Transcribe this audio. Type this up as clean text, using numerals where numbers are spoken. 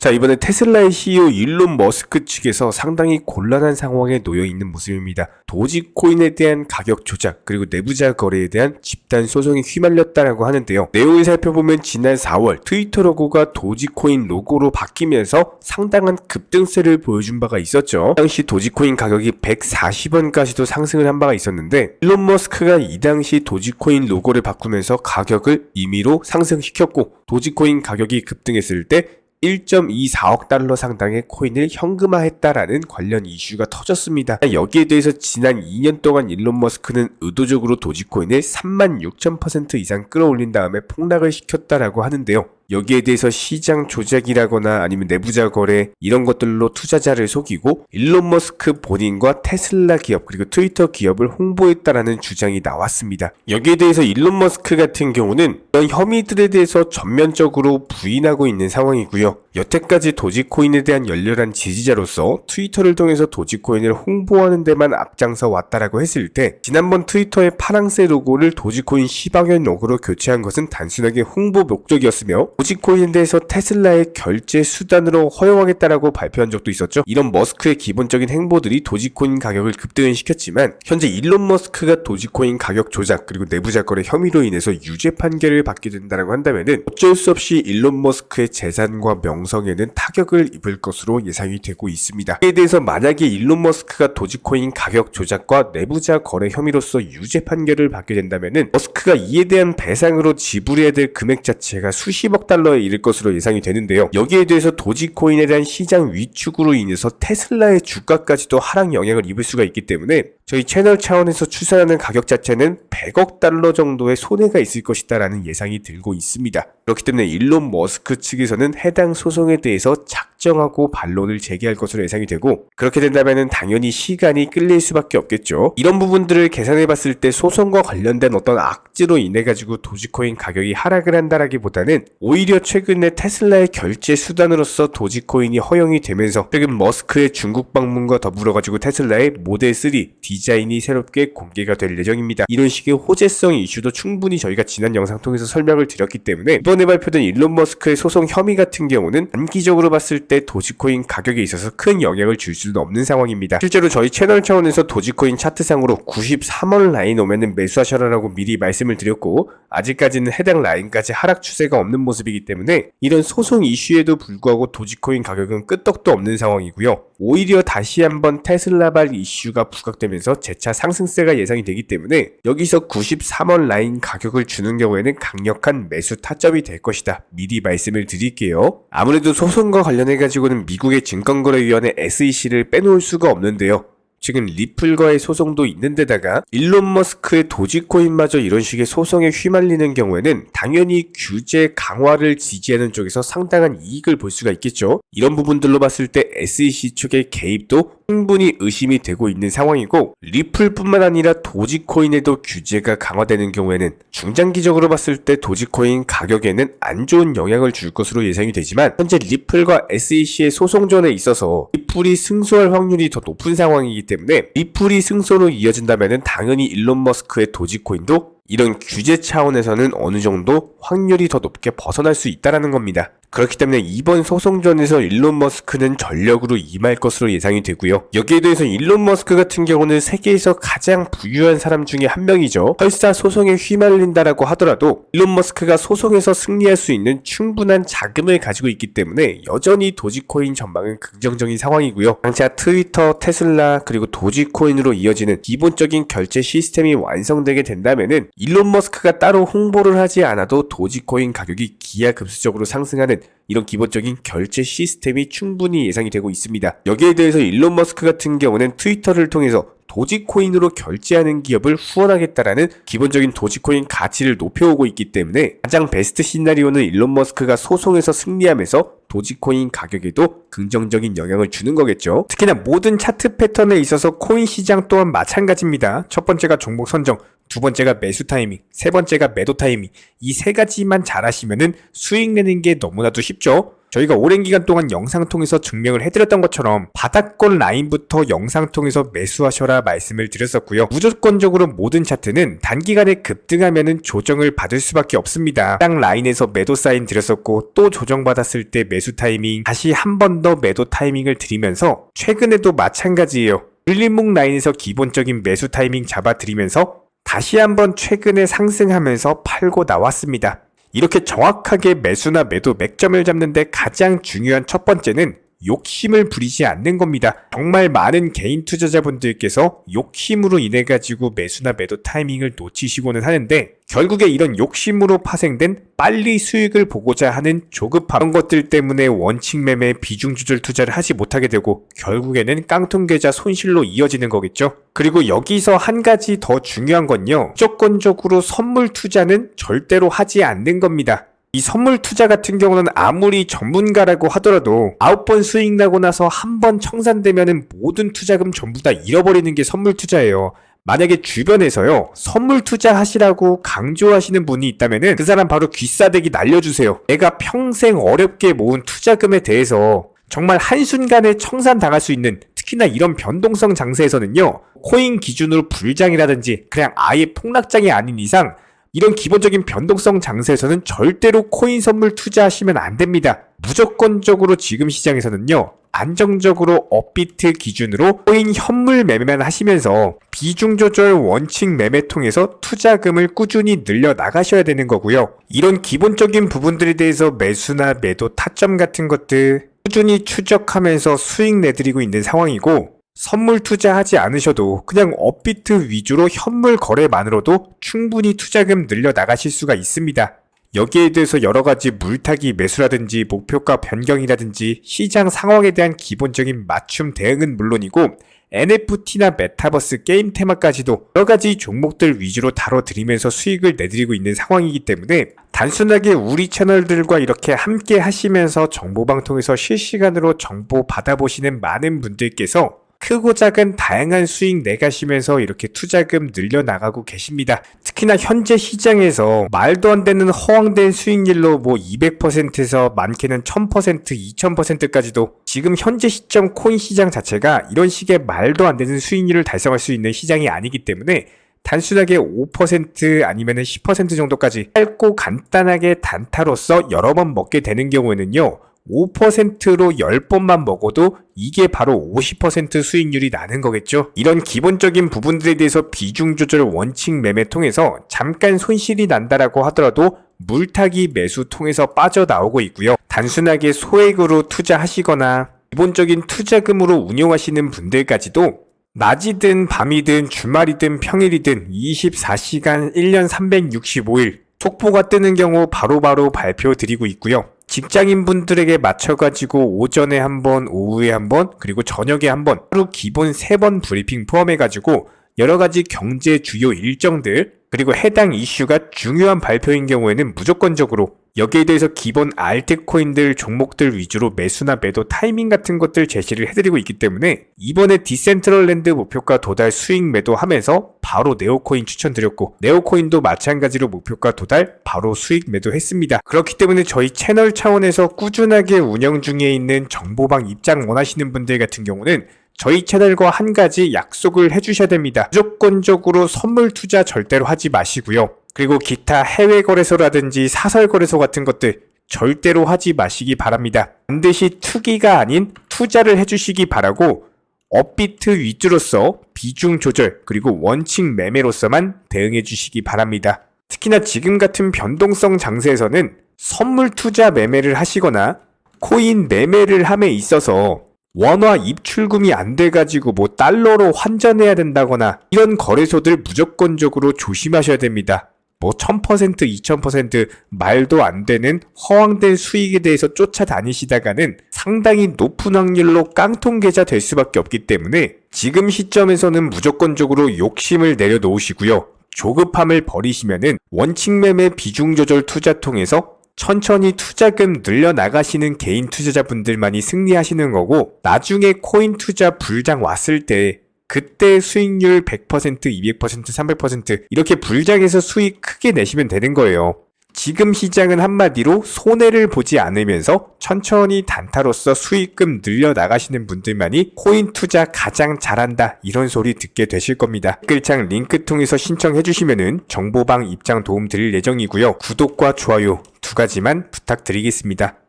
자, 이번에 테슬라의 CEO 일론 머스크 측에서 상당히 곤란한 상황에 놓여 있는 모습입니다. 도지코인에 대한 가격 조작 그리고 내부자 거래에 대한 집단 소송이 휘말렸다라고 하는데요. 내용을 살펴보면 지난 4월 트위터 로고가 도지코인 로고로 바뀌면서 상당한 급등세를 보여준 바가 있었죠. 당시 도지코인 가격이 140원까지도 상승을 한 바가 있었는데 일론 머스크가 이 당시 도지코인 로고를 바꾸면서 가격을 임의로 상승시켰고 도지코인 가격이 급등했을 때 1.24억 달러 상당의 코인을 현금화했다라는 관련 이슈가 터졌습니다. 여기에 대해서 지난 2년 동안 일론 머스크는 의도적으로 도지코인을 36,000% 이상 끌어올린 다음에 폭락을 시켰다라고 하는데요. 여기에 대해서 시장 조작이라거나 아니면 내부자 거래 이런 것들로 투자자를 속이고 일론 머스크 본인과 테슬라 기업 그리고 트위터 기업을 홍보했다라는 주장이 나왔습니다. 여기에 대해서 일론 머스크 같은 경우는 이런 혐의들에 대해서 전면적으로 부인하고 있는 상황이고요. 여태까지 도지코인에 대한 열렬한 지지자로서 트위터를 통해서 도지코인을 홍보하는 데만 앞장서 왔다라고 했을 때 지난번 트위터의 파랑색 로고를 도지코인 시방현 로고로 교체한 것은 단순하게 홍보 목적이었으며 도지코인에 대해서 테슬라의 결제 수단으로 허용하겠다라고 발표한 적도 있었죠. 이런 머스크의 기본적인 행보들이 도지코인 가격을 급등을 시켰지만 현재 일론 머스크가 도지코인 가격 조작 그리고 내부자 거래 혐의로 인해서 유죄 판결을 받게 된다고 한다면은 어쩔 수 없이 일론 머스크의 재산과 명성에는 타격을 입을 것으로 예상이 되고 있습니다. 이에 대해서 만약에 일론 머스크가 도지코인 가격 조작과 내부자 거래 혐의로서 유죄 판결을 받게 된다면은 머스크가 이에 대한 배상으로 지불해야 될 금액 자체가 수십억 달러에 이를 것으로 예상이 되는데요. 여기에 대해서 도지코인에 대한 시장 위축으로 인해서 테슬라의 주가까지도 하락 영향을 입을 수가 있기 때문에 저희 채널 차원에서 추산하는 가격 자체는 100억 달러 정도의 손해가 있을 것이다라는 예상이 들고 있습니다. 그렇기 때문에 일론 머스크 측에서는 해당 소송에 대해서 작정하고 반론을 제기할 것으로 예상이 되고 그렇게 된다면 당연히 시간이 끌릴 수밖에 없겠죠. 이런 부분들을 계산해봤을 때 소송과 관련된 어떤 악재로 인해가지고 도지코인 가격이 하락을 한다라기보다는 오히려 최근에 테슬라의 결제 수단으로서 도지코인이 허용이 되면서 최근 머스크의 중국 방문과 더불어가지고 테슬라의 모델 3 디자인이 새롭게 공개가 될 예정입니다. 이런 식의 호재성 이슈도 충분히 저희가 지난 영상 통해서 설명을 드렸기 때문에 이번에 발표된 일론 머스크의 소송 혐의 같은 경우는 단기적으로 봤을 때 도지코인 가격에 있어서 큰 영향을 줄 수는 없는 상황입니다. 실제로 저희 채널 차원에서 도지코인 차트상으로 93원 라인 오면은 매수하셔라라고 미리 말씀을 드렸고 아직까지는 해당 라인까지 하락 추세가 없는 모습이기 때문에 이런 소송 이슈에도 불구하고 도지코인 가격은 끄떡도 없는 상황이고요. 오히려 다시 한번 테슬라발 이슈가 부각되면서 재차 상승세가 예상이 되기 때문에 여기서 93원 라인 가격을 주는 경우에는 강력한 매수 타점이 될 것이다. 미리 말씀을 드릴게요. 아무래도 소송과 관련해가지고는 미국의 증권거래위원회 SEC를 빼놓을 수가 없는데요. 지금 리플과의 소송도 있는데다가 일론 머스크의 도지코인마저 이런 식의 소송에 휘말리는 경우에는 당연히 규제 강화를 지지하는 쪽에서 상당한 이익을 볼 수가 있겠죠. 이런 부분들로 봤을 때 SEC 측의 개입도 충분히 의심이 되고 있는 상황이고 리플뿐만 아니라 도지코인에도 규제가 강화되는 경우에는 중장기적으로 봤을 때 도지코인 가격에는 안 좋은 영향을 줄 것으로 예상이 되지만 현재 리플과 SEC의 소송전에 있어서 리플이 승소할 확률이 더 높은 상황이기 때문에 리플이 승소로 이어진다면 당연히 일론 머스크의 도지코인도 이런 규제 차원에서는 어느 정도 확률이 더 높게 벗어날 수 있다는 겁니다. 그렇기 때문에 이번 소송전에서 일론 머스크는 전력으로 임할 것으로 예상이 되고요. 여기에 대해서 일론 머스크 같은 경우는 세계에서 가장 부유한 사람 중에 한 명이죠. 설사 소송에 휘말린다라고 하더라도 일론 머스크가 소송에서 승리할 수 있는 충분한 자금을 가지고 있기 때문에 여전히 도지코인 전망은 긍정적인 상황이고요. 장차 트위터, 테슬라 그리고 도지코인으로 이어지는 기본적인 결제 시스템이 완성되게 된다면은 일론 머스크가 따로 홍보를 하지 않아도 도지코인 가격이 기하급수적으로 상승하는 이런 기본적인 결제 시스템이 충분히 예상이 되고 있습니다. 여기에 대해서 일론 머스크 같은 경우는 트위터를 통해서 도지코인으로 결제하는 기업을 후원하겠다라는 기본적인 도지코인 가치를 높여오고 있기 때문에 가장 베스트 시나리오는 일론 머스크가 소송에서 승리하면서 도지코인 가격에도 긍정적인 영향을 주는 거겠죠. 특히나 모든 차트 패턴에 있어서 코인 시장 또한 마찬가지입니다. 첫 번째가 종목 선정, 두 번째가 매수 타이밍, 세 번째가 매도 타이밍. 이 세 가지만 잘하시면은 수익 내는 게 너무나도 쉽죠. 저희가 오랜 기간 동안 영상 통해서 증명을 해드렸던 것처럼 바닥권 라인부터 영상 통해서 매수하셔라 말씀을 드렸었고요. 무조건적으로 모든 차트는 단기간에 급등하면은 조정을 받을 수밖에 없습니다. 딱 라인에서 매도 사인 드렸었고 또 조정받았을 때 매수 타이밍, 다시 한 번 더 매도 타이밍을 드리면서 최근에도 마찬가지예요. 일림목 라인에서 기본적인 매수 타이밍 잡아드리면서 다시 한번 최근에 상승하면서 팔고 나왔습니다. 이렇게 정확하게 매수나 매도 맥점을 잡는데 가장 중요한 첫 번째는 욕심을 부리지 않는 겁니다. 정말 많은 개인 투자자분들께서 욕심으로 인해 가지고 매수나 매도 타이밍을 놓치시고는 하는데 결국에 이런 욕심으로 파생된 빨리 수익을 보고자 하는 조급함, 이런 것들 때문에 원칙 매매 비중 조절 투자를 하지 못하게 되고 결국에는 깡통 계좌 손실로 이어지는 거겠죠. 그리고 여기서 한 가지 더 중요한 건요, 무조건적으로 선물 투자는 절대로 하지 않는 겁니다. 이 선물 투자 같은 경우는 아무리 전문가라고 하더라도 9번 수익 나고 나서 한 번 청산되면은 모든 투자금 전부 다 잃어버리는 게 선물 투자예요. 만약에 주변에서요, 선물 투자 하시라고 강조하시는 분이 있다면은 그 사람 바로 귀싸대기 날려주세요. 내가 평생 어렵게 모은 투자금에 대해서 정말 한순간에 청산당할 수 있는, 특히나 이런 변동성 장세에서는요, 코인 기준으로 불장이라든지 그냥 아예 폭락장이 아닌 이상 이런 기본적인 변동성 장세에서는 절대로 코인 선물 투자하시면 안 됩니다. 무조건적으로 지금 시장에서는요, 안정적으로 업비트 기준으로 코인 현물 매매만 하시면서 비중 조절 원칙 매매 통해서 투자금을 꾸준히 늘려 나가셔야 되는 거고요. 이런 기본적인 부분들에 대해서 매수나 매도 타점 같은 것들 꾸준히 추적하면서 수익 내드리고 있는 상황이고, 선물 투자하지 않으셔도 그냥 업비트 위주로 현물 거래만으로도 충분히 투자금 늘려 나가실 수가 있습니다. 여기에 대해서 여러가지 물타기 매수라든지 목표가 변경이라든지 시장 상황에 대한 기본적인 맞춤 대응은 물론이고 NFT나 메타버스 게임 테마까지도 여러가지 종목들 위주로 다뤄드리면서 수익을 내드리고 있는 상황이기 때문에 단순하게 우리 채널들과 이렇게 함께 하시면서 정보방통에서 실시간으로 정보 받아보시는 많은 분들께서 크고 작은 다양한 수익 내가시면서 이렇게 투자금 늘려나가고 계십니다. 특히나 현재 시장에서 말도 안 되는 허황된 수익률로 뭐 200%에서 많게는 1000%, 2000%까지도 지금 현재 시점 코인 시장 자체가 이런 식의 말도 안 되는 수익률을 달성할 수 있는 시장이 아니기 때문에 단순하게 5% 아니면 10% 정도까지 짧고 간단하게 단타로서 여러 번 먹게 되는 경우에는요, 5%로 10번만 먹어도 이게 바로 50% 수익률이 나는 거겠죠. 이런 기본적인 부분들에 대해서 비중 조절 원칙 매매 통해서 잠깐 손실이 난다라고 하더라도 물타기 매수 통해서 빠져나오고 있고요. 단순하게 소액으로 투자하시거나 기본적인 투자금으로 운용하시는 분들까지도 낮이든 밤이든 주말이든 평일이든 24시간 1년 365일 속보가 뜨는 경우 바로바로 발표 드리고 있고요. 직장인분들에게 맞춰가지고 오전에 한 번, 오후에 한 번, 그리고 저녁에 한 번, 하루 기본 3번 브리핑 포함해가지고 여러가지 경제 주요 일정들, 그리고 해당 이슈가 중요한 발표인 경우에는 무조건적으로 여기에 대해서 기본 알트코인들 종목들 위주로 매수나 매도 타이밍 같은 것들 제시를 해드리고 있기 때문에 이번에 디센트럴랜드 목표가 도달 수익 매도하면서 바로 네오코인 추천드렸고, 네오코인도 마찬가지로 목표가 도달 바로 수익 매도했습니다. 그렇기 때문에 저희 채널 차원에서 꾸준하게 운영 중에 있는 정보방 입장 원하시는 분들 같은 경우는 저희 채널과 한 가지 약속을 해주셔야 됩니다. 무조건적으로 선물 투자 절대로 하지 마시고요. 그리고 기타 해외 거래소라든지 사설 거래소 같은 것들 절대로 하지 마시기 바랍니다. 반드시 투기가 아닌 투자를 해주시기 바라고 업비트 위주로서 비중 조절 그리고 원칙 매매로서만 대응해 주시기 바랍니다. 특히나 지금 같은 변동성 장세에서는 선물 투자 매매를 하시거나 코인 매매를 함에 있어서 원화 입출금이 안 돼가지고 뭐 달러로 환전해야 된다거나 이런 거래소들 무조건적으로 조심하셔야 됩니다. 뭐 1000%, 2000% 말도 안 되는 허황된 수익에 대해서 쫓아다니시다가는 상당히 높은 확률로 깡통 계좌 될 수밖에 없기 때문에 지금 시점에서는 무조건적으로 욕심을 내려놓으시고요. 조급함을 버리시면은 원칙 매매 비중 조절 투자 통해서 천천히 투자금 늘려나가시는 개인 투자자분들만이 승리하시는 거고, 나중에 코인 투자 불장 왔을 때 그때 수익률 100%, 200%, 300% 이렇게 불장해서 수익 크게 내시면 되는 거예요. 지금 시장은 한마디로 손해를 보지 않으면서 천천히 단타로서 수익금 늘려나가시는 분들만이 코인 투자 가장 잘한다 이런 소리 듣게 되실 겁니다. 댓글창 링크 통해서 신청해 주시면은 정보방 입장 도움 드릴 예정이고요. 구독과 좋아요 두 가지만 부탁드리겠습니다.